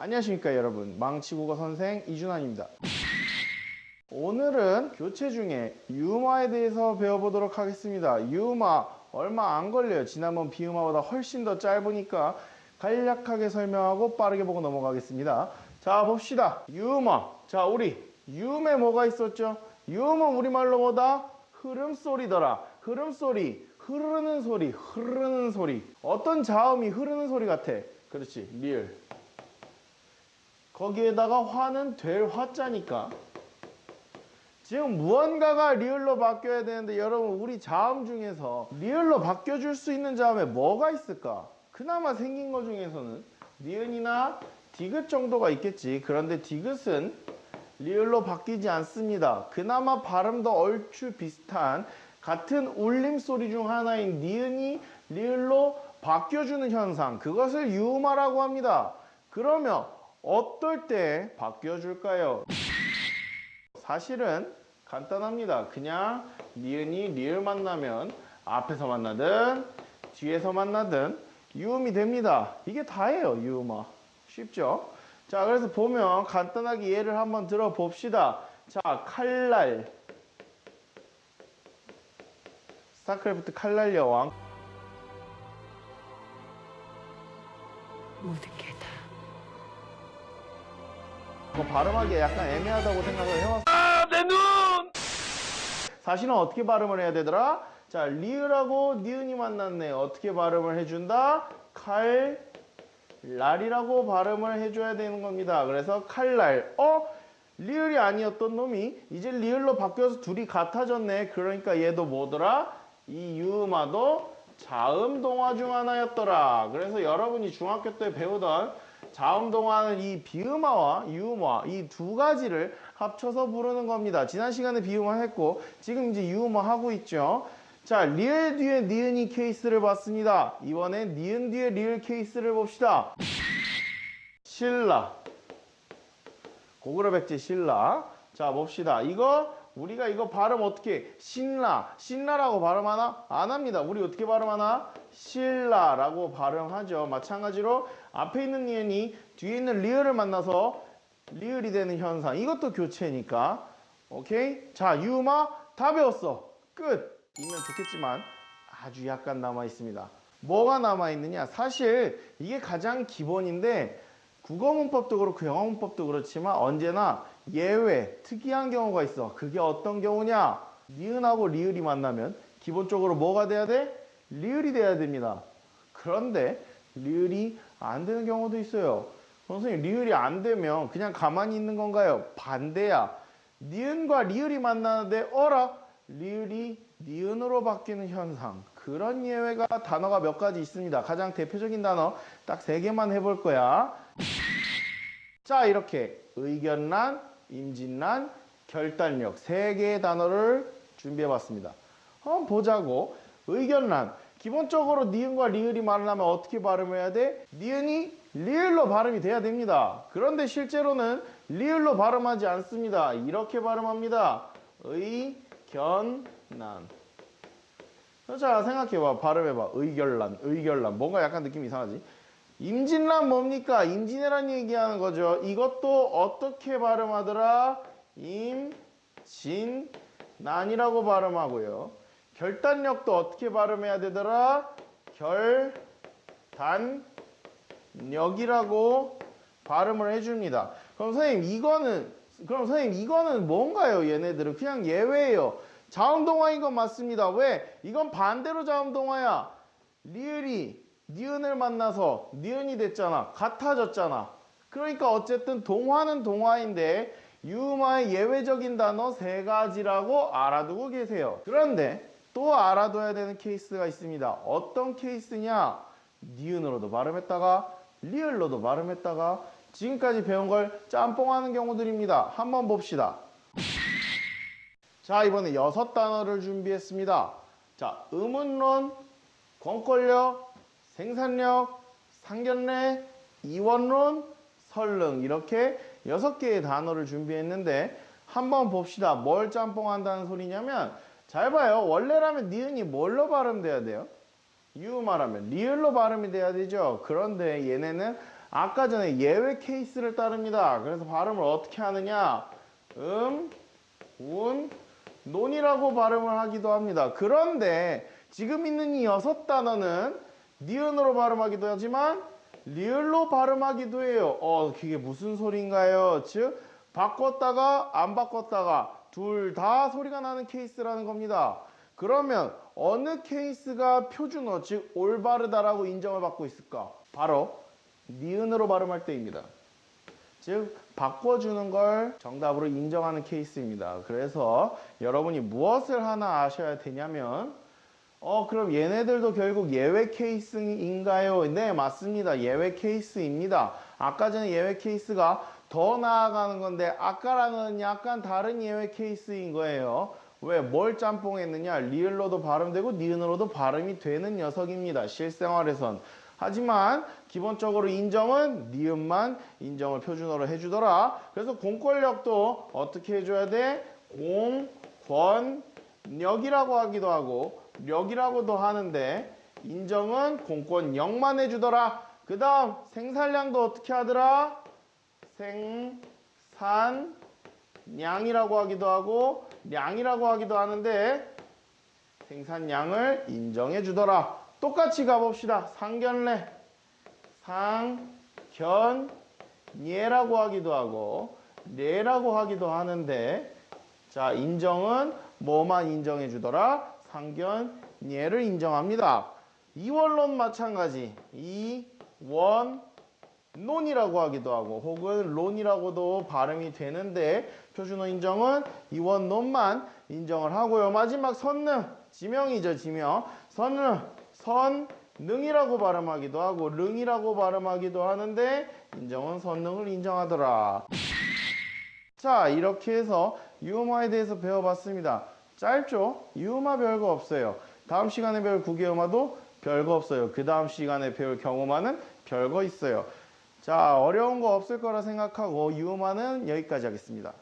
안녕하십니까 여러분, 망치국어 선생 이준환입니다. 오늘은 교재 중에 유음화에 대해서 배워보도록 하겠습니다. 유음화 얼마 안 걸려요. 지난번 비음화보다 훨씬 더 짧으니까 간략하게 설명하고 빠르게 보고 넘어가겠습니다. 자, 봅시다. 유음화. 자, 우리 유음에 뭐가 있었죠? 유음은 우리말로 뭐다? 흐름소리더라. 흐름소리, 흐르는 소리, 흐르는 소리. 어떤 자음이 흐르는 소리 같아? 그렇지, 리을. 거기에다가 화는 될 화자니까 지금 무언가가 리을로 바뀌어야 되는데, 여러분 우리 자음 중에서 리을로 바뀌어줄 수 있는 자음에 뭐가 있을까? 그나마 생긴 것 중에서는 니은이나 디귿 정도가 있겠지. 그런데 디귿은 리을로 바뀌지 않습니다. 그나마 발음도 얼추 비슷한 같은 울림소리 중 하나인 니은이 리을로 바뀌어주는 현상, 그것을 유음화라고 합니다. 그러면 어떨 때 바뀌어줄까요? 사실은 간단합니다. 그냥 니은이 리을 만나면 앞에서 만나든 뒤에서 만나든 유음이 됩니다. 이게 다예요, 유음화. 쉽죠? 자, 그래서 보면 간단하게 예를 한번 들어봅시다. 자, 칼날. 스타크래프트 칼날 여왕. 모든 게 다. 그거 발음하기 약간 애매하다고 생각을 해왔어. 내 눈! 사실은 어떻게 발음을 해야 되더라? 자, 리을하고 니은이 만났네. 어떻게 발음을 해준다? 칼날이라고 발음을 해줘야 되는 겁니다. 그래서 칼날. 리을이 아니었던 놈이 이제 리을로 바뀌어서 둘이 같아졌네. 그러니까 얘도 뭐더라? 이 유음화도 자음동화 중 하나였더라. 그래서 여러분이 중학교 때 배우던 자음동화는 이 비음화와 유음화, 이 두 가지를 합쳐서 부르는 겁니다. 지난 시간에 비음화 했고 지금 이제 유음화 하고 있죠. 자, 리을 뒤에 니은이 케이스를 봤습니다. 이번엔 니은 뒤에 리을 케이스를 봅시다. 신라. 고구려백제 신라. 자, 봅시다. 우리가 이거 발음 어떻게? 신라라고 발음하나? 안 합니다. 우리 어떻게 발음하나? 신라라고 발음하죠. 마찬가지로 앞에 있는 니은이 뒤에 있는 리을을 만나서 리을이 되는 현상. 이것도 교체니까. 오케이? 자, 유음화 다 배웠어. 끝! 이면 좋겠지만 아주 약간 남아있습니다. 뭐가 남아있느냐? 사실 이게 가장 기본인데 국어문법도 그렇고 영어문법도 그렇지만 언제나 예외, 특이한 경우가 있어. 그게 어떤 경우냐? 니은하고 리을이 만나면 기본적으로 뭐가 돼야 돼? 리을이 돼야 됩니다. 그런데 리을이 안 되는 경우도 있어요. 선생님, 리을이 안 되면 그냥 가만히 있는 건가요? 반대야. 니은과 리을이 만나는데 리을이 니은으로 바뀌는 현상. 그런 예외가 단어가 몇 가지 있습니다. 가장 대표적인 단어 딱 3개만 해볼 거야. 자, 이렇게 의견란, 임진란, 결단력 3개의 단어를 준비해봤습니다. 한번 보자고. 의견란. 기본적으로 니은과 리을이 말하려면 어떻게 발음해야 돼? 니은이 리을로 발음이 돼야 됩니다. 그런데 실제로는 리을로 발음하지 않습니다. 이렇게 발음합니다. 의견란. 자, 생각해봐. 발음해봐. 의결란. 뭔가 약간 느낌이 이상하지? 임진란 뭡니까? 임진왜란 얘기하는 거죠. 이것도 어떻게 발음하더라? 임진난이라고 발음하고요. 결단력도 어떻게 발음해야 되더라? 결단력이라고 발음을 해줍니다. 그럼 선생님 이거는 뭔가요? 얘네들은 그냥 예외예요. 자음동화인 건 맞습니다. 왜? 이건 반대로 자음동화야. 리을이 니은을 만나서 니은이 됐잖아. 같아졌잖아. 그러니까 어쨌든 동화는 동화인데 유음화의 예외적인 단어 3가지라고 알아두고 계세요. 그런데 또 알아둬야 되는 케이스가 있습니다. 어떤 케이스냐? 니은으로도 발음했다가 리을로도 발음했다가 지금까지 배운 걸 짬뽕하는 경우들입니다. 한번 봅시다. 자, 이번에 6단어를 준비했습니다. 자, 의문론, 권권력, 생산력, 상견례, 이원론, 설릉, 이렇게 6개의 단어를 준비했는데 한번 봅시다. 뭘 짬뽕한다는 소리냐면, 잘 봐요. 원래라면 니은이 뭘로 발음돼야 돼요? 유음화라면 리을로 발음이 돼야 되죠. 그런데 얘네는 아까 전에 예외 케이스를 따릅니다. 그래서 발음을 어떻게 하느냐? 운, 논이라고 발음을 하기도 합니다. 그런데 지금 있는 이 6단어는 니은으로 발음하기도 하지만 리을로 발음하기도 해요. 그게 무슨 소린가요? 즉 바꿨다가 안 바꿨다가 둘 다 소리가 나는 케이스라는 겁니다. 그러면 어느 케이스가 표준어, 즉 올바르다라고 인정을 받고 있을까? 바로 니은으로 발음할 때입니다. 즉 바꿔주는 걸 정답으로 인정하는 케이스입니다. 그래서 여러분이 무엇을 하나 아셔야 되냐면 그럼 얘네들도 결국 예외 케이스인가요? 네, 맞습니다. 예외 케이스입니다. 아까 전에 예외 케이스가 더 나아가는 건데 아까랑은 약간 다른 예외 케이스인 거예요. 왜? 뭘 짬뽕했느냐? 리을로도 발음되고 니은으로도 발음이 되는 녀석입니다. 실생활에선. 하지만 기본적으로 인정은 니은만 인정을 표준어로 해주더라. 그래서 공권력도 어떻게 해줘야 돼? 공권력이라고 하기도 하고 력이라고도 하는데 인정은 공권력만 해주더라. 그 다음 생산량도 어떻게 하더라? 생산량이라고 하기도 하고 량이라고 하기도 하는데 생산량을 인정해 주더라. 똑같이 가봅시다. 상견례, 상견례라고 하기도 하고 례라고 하기도 하는데 자, 인정은 뭐만 인정해 주더라? 상견례를 인정합니다. 이원론 마찬가지. 이원론이라고 하기도 하고 혹은 론이라고도 발음이 되는데 표준어 인정은 이원론만 인정을 하고요. 마지막 선능, 지명이죠. 지명. 선능이라고 발음하기도 하고 릉이라고 발음하기도 하는데 인정은 선능을 인정하더라. 자, 이렇게 해서 유음화에 대해서 배워봤습니다. 짧죠? 유음화 별거 없어요. 다음 시간에 배울 국외음화도 별거 없어요. 그 다음 시간에 배울 경음화는 별거 있어요. 자, 어려운 거 없을 거라 생각하고 유음화는 여기까지 하겠습니다.